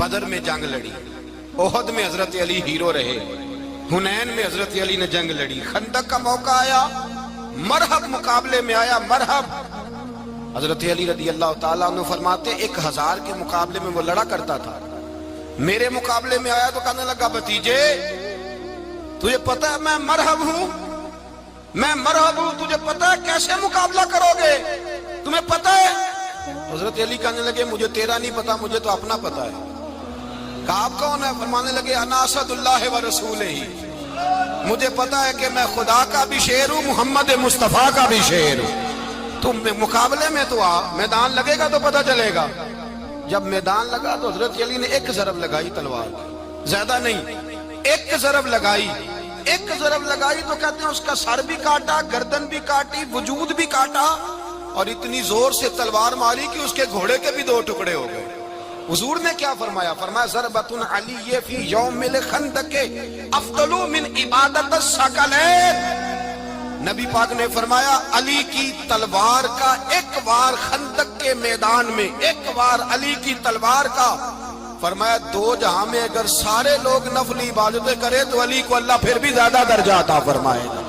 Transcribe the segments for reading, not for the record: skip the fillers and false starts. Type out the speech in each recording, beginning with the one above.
بدر میں جنگ لڑی، احد میں حضرت علی ہیرو رہے، حنین میں حضرت علی نے جنگ لڑی، خندق کا موقع آیا، مرحب مقابلے میں آیا، مرحب۔ حضرت علی رضی اللہ تعالیٰ عنہ فرماتے 1000 کے مقابلے میں وہ لڑا کرتا تھا، میرے مقابلے میں آیا تو کہنے لگا بھتیجے تجھے پتہ ہے میں مرحب ہوں، میں مرحب ہوں، تجھے پتہ ہے کیسے مقابلہ کرو گے، تمہیں پتہ ہے؟ حضرت علی کہنے لگے مجھے تیرا نہیں پتا، مجھے تو اپنا پتا ہے۔ کہا آپ کون ہے؟ فرمانے لگے انا اسد اللہ و رسولہ، مجھے پتا ہے کہ میں خدا کا بھی شیر ہوں، محمد مصطفیٰ کا بھی شیر ہوں۔ تم مقابلے میں تو آ، میدان لگے گا تو پتہ چلے گا۔ جب میدان لگا تو حضرت علی نے ایک ضرب لگائی تلوار کی، زیادہ نہیں، ایک ضرب لگائی، ایک ضرب لگائی تو کہتے ہیں اس کا سر بھی کاٹا، گردن بھی کاٹی، وجود بھی کاٹا، اور اتنی زور سے تلوار ماری کہ اس کے گھوڑے کے بھی 2 ٹکڑے ہو گئے۔ حضور نے کیا فرمایا؟ فرمایا ضربۃ علی فی یوم الخندق افضل من عبادت الثقلین۔ نبی پاک نے فرمایا علی کی تلوار کا ایک وار خندق کے میدان میں، ایک وار علی کی تلوار کا، فرمایا 2 جہاں میں اگر سارے لوگ نفلی عبادتیں کرے تو علی کو اللہ پھر بھی زیادہ درجہ عطا فرمائے گا۔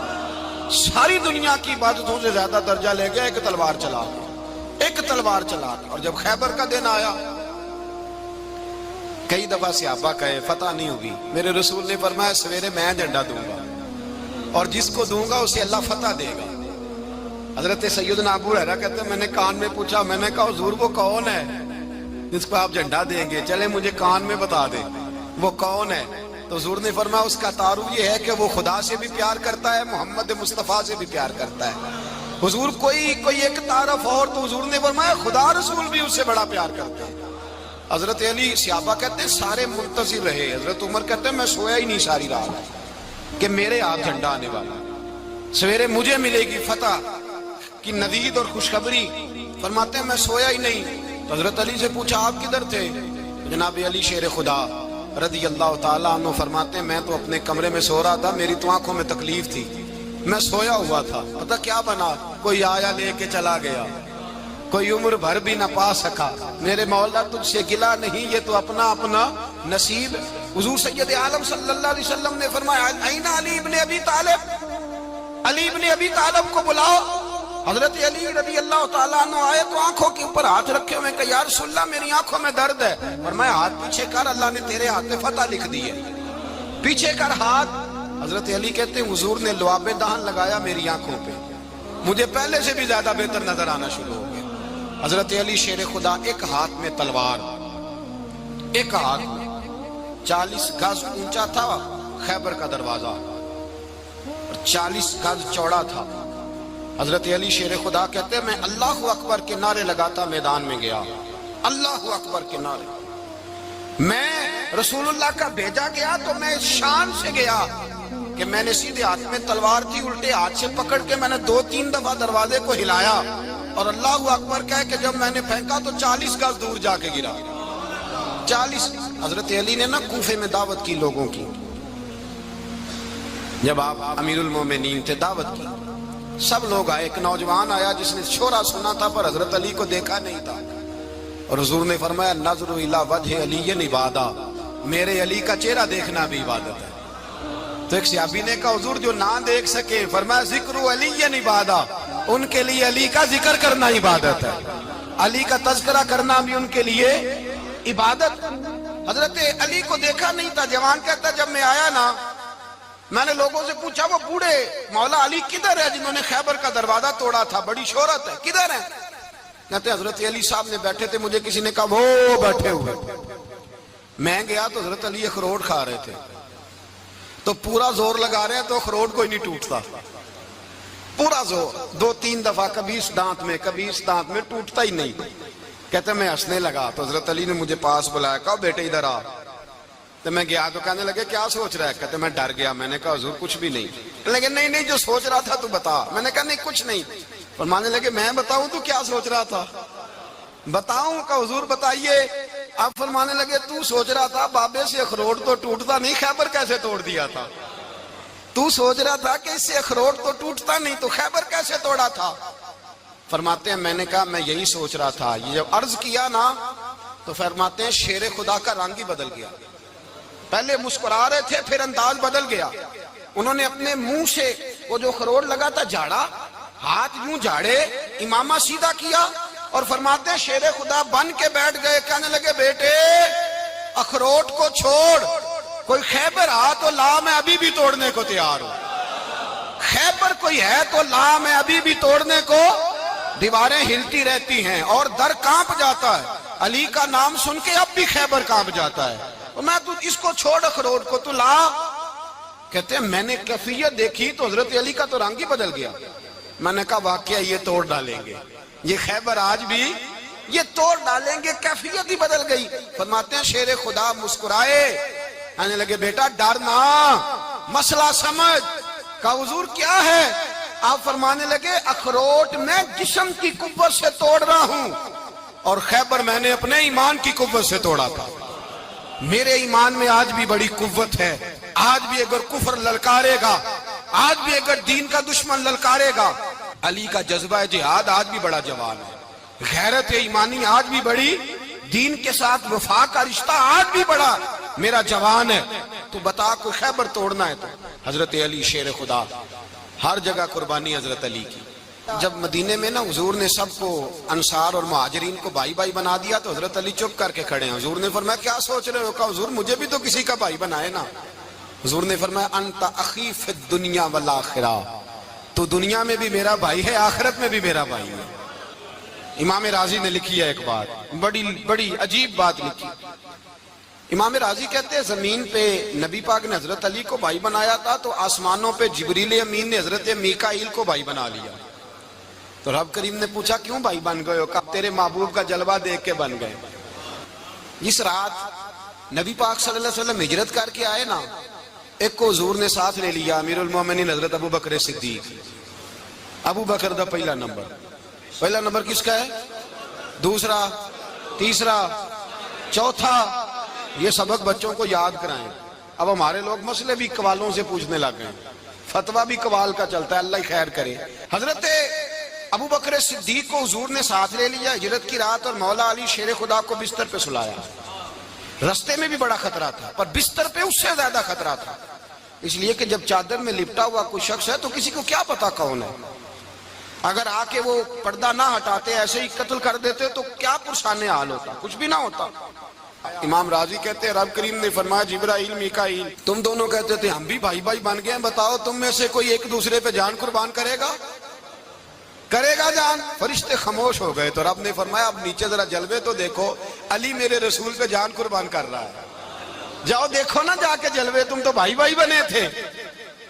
ساری دنیا کی عبادتوں سے زیادہ درجہ لے گیا، ایک تلوار چلا گیا، ایک تلوار چلا گیا۔ اور جب خیبر کا دن آیا، کئی دفعہ صحابہ کہے فتح نہیں ہوگی، میرے رسول نے فرمایا سویرے میں جھنڈا دوں گا اور جس کو دوں گا اسے اللہ فتح دے گا۔ حضرت سیدنا ابو ہریرہ کہتے ہیں میں نے کان میں پوچھا، میں نے کہا حضور وہ کون ہے جس کو آپ جھنڈا دیں گے؟ چلے مجھے کان میں بتا دیں وہ کون ہے۔ تو حضور نے فرمایا اس کا تعارف یہ ہے کہ وہ خدا سے بھی پیار کرتا ہے، محمد مصطفیٰ سے بھی پیار کرتا ہے۔ حضور کوئی ایک تعارف اور، تو حضور نے فرمایا خدا رسول بھی اس سے بڑا پیار کرتے ہیں۔ حضرت علی صحابہ کہتے ہیں سارے منتظر رہے، حضرت عمر کہتے ہیں میں سویا ہی نہیں ساری رات کہ میرے ہاتھ جھنڈا آنے والا، سویرے مجھے ملے گی فتح کی نوید اور خوشخبری۔ فرماتے ہیں میں سویا ہی نہیں۔ تو حضرت علی سے پوچھا آپ کدھر تھے؟ جناب علی شیر خدا رضی اللہ تعالیٰ عنہ فرماتے ہیں میں تو اپنے کمرے میں سو رہا تھا، میری تو آنکھوں میں تکلیف تھی، میں سویا ہوا تھا، پتہ کیا بنا؟ کوئی آیا لے کے چلا گیا، کوئی عمر بھر بھی نہ پا سکا۔ میرے مولا تجھ سے گلا نہیں، یہ تو اپنا اپنا نصیب۔ حضور سید عالم صلی اللہ علیہ وسلم نے فرمایا این علی ابن ابی طالب، علی ابن ابی طالب کو بلاؤ۔ حضرت علی رضی اللہ تعالیٰ عنہ آئے تو آنکھوں کے اوپر ہاتھ رکھے ہوئے کہ یا رسول اللہ میری آنکھوں میں درد ہے۔ فرمایا ہاتھ پیچھے کر، اللہ نے تیرے ہاتھ میں فتح لکھ دی ہے، پیچھے کر ہاتھ۔ حضرت علی کہتے ہیں حضور نے لعاب دہن لگایا میری آنکھوں پہ، مجھے پہلے سے بھی زیادہ بہتر نظر آنا شروع ہو گیا۔ حضرت علی شیر خدا ایک ہاتھ میں تلوار، ایک ہاتھ میں 40 گز اونچا تھا خیبر کا دروازہ اور 40 گز چوڑا تھا۔ حضرت علی شیر خدا کہتے ہیں میں اللہ اکبر کے نعرے لگاتا میدان میں گیا، اللہ اکبر کے نعرے۔ میں رسول اللہ کا بھیجا گیا تو میں شان سے گیا کہ میں نے سیدھے ہاتھ میں تلوار تھی، الٹے ہاتھ سے پکڑ کے میں نے 2-3 دفعہ دروازے کو ہلایا اور اللہ اکبر کہہ کہ جب میں نے پھینکا تو 40 گز دور جا کے گرا۔ 40۔ حضرت علی نے نا کوفے میں دعوت کی لوگوں کی، جب آپ امیر المومنین تھے دعوت کی، سب لوگ آئے۔ ایک نوجوان آیا جس نے شورا سنا تھا پر حضرت علی کو دیکھا نہیں تھا، اور حضور نے فرمایا نظر الی وجہ علی عبادہ، میرے علی کا چہرہ دیکھنا بھی عبادت ہے۔ تو ایک صحابی نے کہا حضور جو نہ دیکھ سکے، فرمایا ذکر علی عبادہ، ان کے لیے علی کا ذکر کرنا عبادت ہے، علی کا تذکرہ کرنا بھی ان کے لیے عبادت۔ حضرت علی کو دیکھا نہیں تھا۔ جوان کہتا جب میں آیا نا میں نے لوگوں سے پوچھا وہ بوڑھے مولا علی کدھر ہے جنہوں نے خیبر کا دروازہ توڑا تھا، بڑی شہرت ہے، کدھر ہے؟ کہتے حضرت علی صاحب نے بیٹھے تھے، مجھے کسی نے کہا وہ بیٹھے ہوئے۔ میں گیا تو حضرت علی اخروٹ کھا رہے تھے، تو پورا زور لگا رہے ہیں تو اخروٹ کوئی نہیں ٹوٹتا، پورا زور 2-3 دفعہ، کبھی اس دانت میں کبھی اس دانت میں، ٹوٹتا ہی نہیں۔ کہتے میں ہنسنے لگا تو حضرت علی نے مجھے پاس بلایا، کہا بیٹے ادھر آ۔ تو میں گیا تو کہنے لگے کیا سوچ رہا ہے؟ کہتے میں ڈر گیا۔ میں نے کہا حضور کچھ بھی نہیں۔ لیکن نہیں جو سوچ رہا تھا تو بتا۔ میں نے کہا نہیں کچھ نہیں۔ فرمانے لگے میں بتاؤں تو کیا سوچ رہا تھا؟ بتاؤں؟ کہ حضور بتائیے۔ اب فرمانے لگے تو سوچ رہا تھا بابے سے اخروٹ تو ٹوٹتا نہیں، خیبر کیسے توڑ دیا تھا؟ تو سوچ رہا تھا کہ اس سے اخروٹ تو ٹوٹتا نہیں تو خیبر کیسے توڑا تھا؟ فرماتے ہیں میں نے کہا میں یہی سوچ رہا تھا۔ یہ جب عرض کیا نا تو فرماتے ہیں شیر خدا کا رنگ ہی بدل گیا. پہلے مسکرا رہے تھے پھر انداز بدل گیا. انہوں نے اپنے منہ سے وہ جو خروٹ لگا تھا جھاڑا, ہاتھ یوں جھاڑے, امامہ سیدھا کیا اور فرماتے ہیں شیر خدا بن کے بیٹھ گئے. کہنے لگے بیٹے اخروٹ کو چھوڑ, کوئی خیبر آ تو لا, میں ابھی بھی توڑنے کو تیار ہوں. خیبر کوئی ہے تو لا, میں ابھی بھی توڑنے کو. دیواریں ہلتی رہتی ہیں اور در کانپ جاتا ہے. علی کا نام سن کے اب بھی خیبر کانپ جاتا ہے. میں تو اس کو چھوڑ اخروٹ کو, تو لا. کہتے ہیں میں نے کیفیت دیکھی تو حضرت علی کا تو رنگ ہی بدل گیا. میں نے کہا واقعہ یہ توڑ ڈالیں گے, یہ خیبر آج بھی یہ توڑ ڈالیں گے, کیفیت ہی بدل گئی. فرماتے ہیں شیر خدا مسکرائے, کہنے لگے بیٹا ڈرنا, مسئلہ سمجھ. کہا حضور کیا ہے؟ آپ فرمانے لگے اخروٹ میں جسم کی قوت سے توڑ رہا ہوں اور خیبر میں نے اپنے ایمان کی قوت سے توڑا تھا. میرے ایمان میں آج بھی بڑی قوت ہے. آج بھی اگر کفر للکارے گا, آج بھی اگر دین کا دشمن للکارے گا, علی کا جذبہ جہاد آج بھی بڑا جوان ہے. غیرت ایمانی آج بھی بڑی, دین کے ساتھ وفا کا رشتہ آج بھی بڑا میرا جوان ہے. تو بتا کوئی خیبر توڑنا ہے تو حضرت علی شیر خدا, ہر جگہ قربانی حضرت علی کی. جب مدینے میں نا حضور نے سب کو انصار اور مہاجرین کو بھائی بھائی بنا دیا تو حضرت علی چپ کر کے کھڑے ہیں. حضور نے فرمایا کیا سوچ رہے ہو؟ کہا حضور مجھے بھی تو کسی کا بھائی بنائے نا. حضور نے فرمایا انت اخی فی الدنیا والآخرہ, تو دنیا میں بھی میرا بھائی ہے, آخرت میں بھی میرا بھائی ہے. امام راضی نے لکھی ہے ایک بات, بڑی عجیب بات لکھی. امام راضی کہتے ہیں زمین پہ نبی پاک نے حضرت علی کو بھائی بنایا تھا تو آسمانوں پہ جبریل امین نے حضرت میکائیل کو بھائی بنا لیا. تو رب کریم نے پوچھا کیوں بھائی بن گئے ہو؟ کہا تیرے محبوب کا جلوہ دیکھ کے بن گئے. جس رات نبی پاک صلی اللہ علیہ وسلم ہجرت کر کے آئے نا, ایک کو حضور نے ساتھ لے لیا, امیر المومنین حضرت ابو بکر صدیق. ابو بکر دا پہلا نمبر کس کا ہے؟ دوسرا, تیسرا, چوتھا. یہ سبق بچوں کو یاد کرائیں. اب ہمارے لوگ مسئلے بھی قوالوں سے پوچھنے لگ گئے, فتویٰ بھی قوال کا چلتا ہے, اللہ ہی خیر کرے. حضرت ابو بکر صدیق کو حضور نے ساتھ لے لیا ہجرت کی رات, اور مولا علی شیر خدا کو بستر پہ سلایا. رستے میں بھی بڑا خطرہ تھا پر بستر پہ اس سے زیادہ خطرہ تھا, اس لیے کہ جب چادر میں لپٹا ہوا کوئی شخص ہے تو کسی کو کیا پتا کون ہے. اگر آ کے وہ پردہ نہ ہٹاتے, ایسے ہی قتل کر دیتے تو کیا پرسان حال ہوتا, کچھ بھی نہ ہوتا. امام راضی کہتے ہیں رب کریم نے فرمایا جبرائیل میکائیل تم دونوں کہتے تھے ہم بھی بھائی بھائی بن گئے ہیں, بتاؤ تم میں سے کوئی ایک دوسرے پہ جان قربان کرے گا جان؟ فرشتے خاموش ہو گئے. تو رب نے فرمایا اب نیچے ذرا جلوے تو دیکھو, علی میرے رسول پہ جان قربان کر رہا ہے, جاؤ دیکھو نا جا کے جلوے, تم تو بھائی بھائی بنے تھے.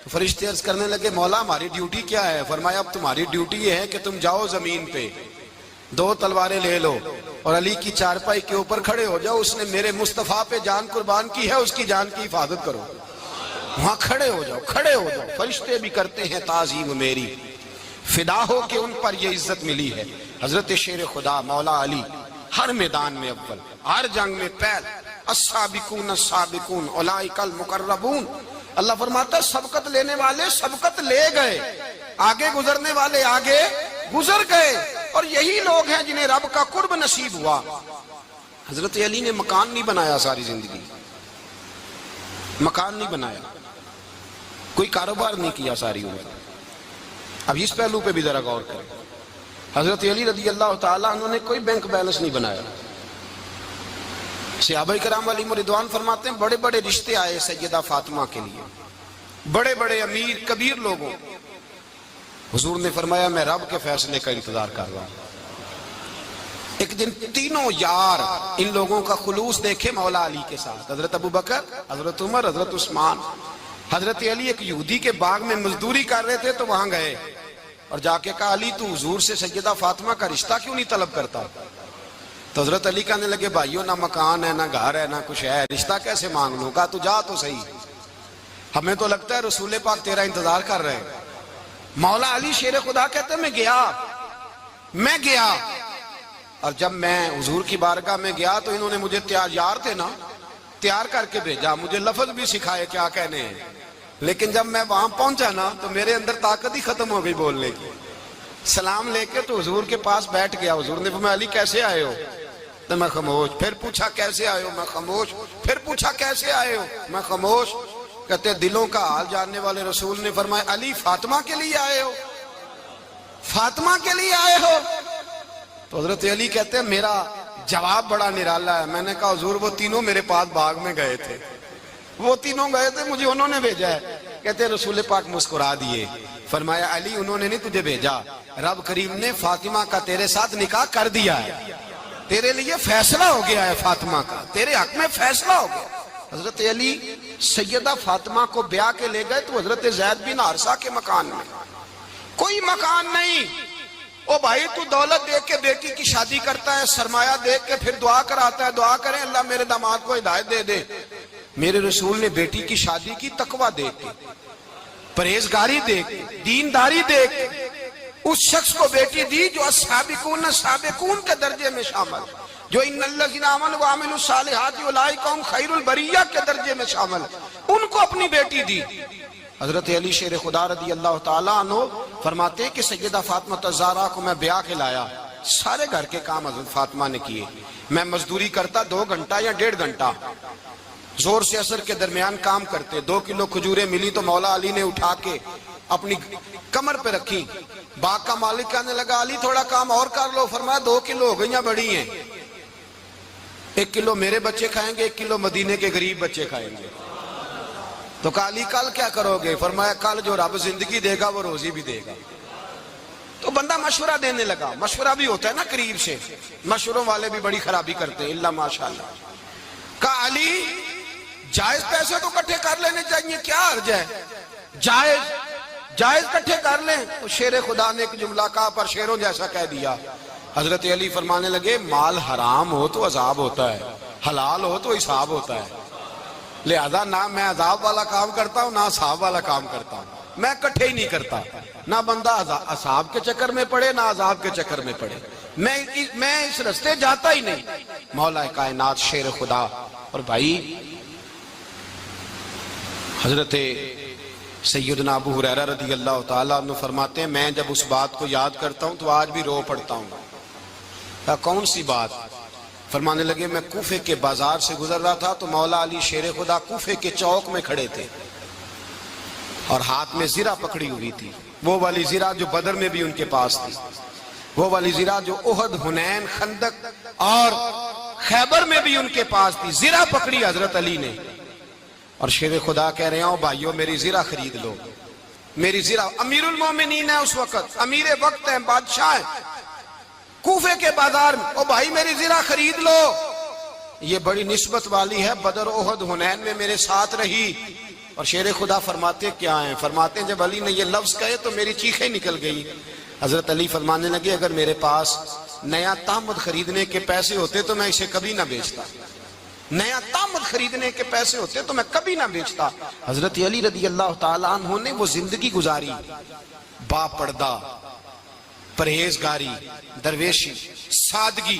تو فرشتے عرض کرنے لگے مولا ہماری ڈیوٹی کیا ہے؟ فرمایا اب تمہاری ڈیوٹی یہ ہے کہ تم جاؤ زمین پہ 2 تلواریں لے لو اور علی کی چارپائی کے اوپر کھڑے ہو جاؤ, اس نے میرے مصطفیٰ پہ جان قربان کی ہے, اس کی جان کی حفاظت کرو. وہاں کھڑے ہو جاؤ. فرشتے بھی کرتے ہیں تعظیم میری, فدا ہو کہ ان پر یہ عزت ملی ہے. حضرت شیر خدا مولا علی ہر میدان میں اول, ہر جنگ میں پہل. السابقون السابقون اولئک المقربون. اللہ فرماتا ہے سبقت لینے والے سبقت لے گئے, آگے گزرنے والے آگے گزر گئے, اور یہی لوگ ہیں جنہیں رب کا قرب نصیب ہوا. حضرت علی نے مکان نہیں بنایا, ساری زندگی مکان نہیں بنایا, کوئی کاروبار نہیں کیا ساری عمر. اب اس پہلو پہ بھی ذرا غور کریں. حضرت علی رضی اللہ تعالیٰ انہوں نے کوئی بینک بیلنس نہیں بنایا. صحابہ کرام علیہم رضوان فرماتے ہیں بڑے بڑے رشتے آئے سیدہ فاطمہ کے لیے, بڑے بڑے امیر کبیر لوگوں. حضور نے فرمایا میں رب کے فیصلے کا انتظار کر رہا ہوں. ایک دن تینوں یار ان لوگوں کا خلوص دیکھے مولا علی کے ساتھ, حضرت ابو بکر, حضرت عمر, حضرت عثمان. حضرت علی ایک یہودی کے باغ میں مزدوری کر رہے تھے تو وہاں گئے اور جا کے کہا علی تو حضور سے سیدہ فاطمہ کا رشتہ کیوں نہیں طلب کرتا؟ تو حضرت علی کہنے لگے بھائیو نہ مکان ہے نہ گھر ہے نہ کچھ ہے, رشتہ کیسے مانگ لوں؟ کہا تو جا تو صحیح, ہمیں تو لگتا ہے رسول پاک تیرا انتظار کر رہے ہیں. مولا علی شیر خدا کہتے میں گیا اور جب میں حضور کی بارگاہ میں گیا تو انہوں نے مجھے یار تھے نا, تیار کر کے بھیجا, مجھے لفظ بھی سکھائے کیا کہنے ہیں. لیکن جب میں وہاں پہنچا نا تو میرے اندر طاقت ہی ختم ہو گئی بولنے کی. سلام لے کے تو حضور کے پاس بیٹھ گیا. حضور نے فرمایا علی کیسے آئے ہو؟ تو میں خاموش. پھر پوچھا کیسے آئے ہو؟ میں خاموش. پھر پوچھا کیسے آئے ہو؟ میں خاموش. کہتے دلوں کا حال جاننے والے رسول نے فرمایا علی فاطمہ کے لیے آئے ہو؟ فاطمہ کے لیے آئے ہو؟ تو حضرت علی کہتے ہیں میرا جواب بڑا نرالا ہے. میں نے کہا حضور وہ تینوں میرے پاس باغ میں گئے تھے, وہ تینوں گئے تھے, مجھے انہوں نے بھیجا ہے. کہتے رسول پاک مسکرا دیے, فرمایا علی انہوں نے نہیں تجھے بھیجا, رب کریم نے فاطمہ کا تیرے ساتھ نکاح کر دیا ہے, تیرے لیے فیصلہ ہو گیا ہے فاطمہ کا, تیرے حق میں فیصلہ ہو گیا. حضرت علی سیدہ فاطمہ کو بیاہ کے لے گئے تو حضرت زید بن حارثہ کے مکان میں, کوئی مکان نہیں. او بھائی تو دولت دیکھ کے بیٹی کی شادی کرتا ہے, سرمایہ دیکھ کے پھر دعا کراتا ہے, دعا کریں اللہ میرے داماد کو ہدایت دے دے. میرے رسول نے بیٹی کی شادی کی تقوی دیکھ کے, پرہیزگاری دیکھ کے, دینداری دیکھ کے اس شخص کو بیٹی دی جو السابقون السابقون کے درجے میں شامل, جو ان الذین آمنوا وعملوا الصالحات اولئک هم خیر البریہ کے درجے میں شامل, ان کو اپنی بیٹی دی. حضرت علی شیر خدا رضی اللہ تعالیٰ عنہ فرماتے کہ سیدہ فاطمہ الزہرا کو میں بیاہ کے لایا, سارے گھر کے کام حضرت فاطمہ نے کیے. میں مزدوری کرتا 2 گھنٹہ یا 1.5 گھنٹہ, زور سے عصر کے درمیان کام کرتے. 2 کلو کھجوریں ملی تو مولا علی نے اٹھا کے اپنی کمر پہ رکھی. باغ کا مالک کہنے لگا علی تھوڑا کام اور کر لو. فرمایا 2 کلو ہو گئیاں بڑی ہیں, 1 کلو میرے بچے کھائیں گے, 1 کلو مدینے کے غریب بچے کھائیں گے. تو کہا علی کل کیا کرو گے؟ فرمایا کل جو رب زندگی دے گا وہ روزی بھی دے گا. تو بندہ مشورہ دینے لگا. مشورہ بھی ہوتا ہے نا قریب سے, مشوروں والے بھی بڑی خرابی کرتے ہیں اللہ ماشاءاللہ. کہا علی جائز پیسے تو کٹھے کر لینے چاہیے, کیا حرج ہے, جائز کٹھے کر لیں. تو شیر خدا نے ایک جملہ کہا پر شیروں جیسا کہہ دیا. حضرت علی فرمانے لگے مال حرام ہو تو عذاب ہوتا ہے, حلال ہو تو حساب ہوتا ہے. لہذا نہ میں عذاب والا کام کرتا ہوں نہ حساب والا کام کرتا ہوں, میں کٹھے ہی نہیں کرتا. نہ بندہ حساب کے چکر میں پڑے نہ عذاب کے چکر میں پڑے, میں اس رستے جاتا ہی نہیں. مولا کائنات شیر خدا. اور بھائی حضرت سیدنا ابو ہریرہ رضی اللہ تعالیٰ عنہ فرماتے ہیں میں جب اس بات کو یاد کرتا ہوں تو آج بھی رو پڑتا ہوں. کون سی بات؟ فرمانے لگے میں کوفے کے بازار سے گزر رہا تھا تو مولا علی شیر خدا کوفے کے چوک میں کھڑے تھے اور ہاتھ میں زرہ پکڑی ہوئی تھی, وہ والی زرہ جو بدر میں بھی ان کے پاس تھی, وہ والی زرہ جو احد, حنین, خندق اور خیبر میں بھی ان کے پاس تھی. زرہ پکڑی حضرت علی نے اور شیر خدا کہہ رہے ہیں بھائیو میری زرہ خرید لو. میری زرہ, امیر المومنین ہے اس وقت, امیر وقت ہیں, بادشاہ ہیں, کوفے کے بازار میں, او بھائی میری زرہ خرید لو. یہ بڑی نسبت والی ہے, بدر, احد, حنین میں میرے ساتھ رہی. اور شیر خدا فرماتے کیا ہیں؟ فرماتے ہیں جب علی نے یہ لفظ کہے تو میری چیخیں نکل گئی. حضرت علی فرمانے لگے اگر میرے پاس نیا تامد خریدنے کے پیسے ہوتے تو میں اسے کبھی نہ بیچتا, نیا تامد خریدنے کے پیسے ہوتے تو میں کبھی نہ بیچتا. حضرت علی رضی اللہ تعالیٰ عنہ نے وہ زندگی گزاری, با پردہ, پرہیزگاری, درویشی, سادگی,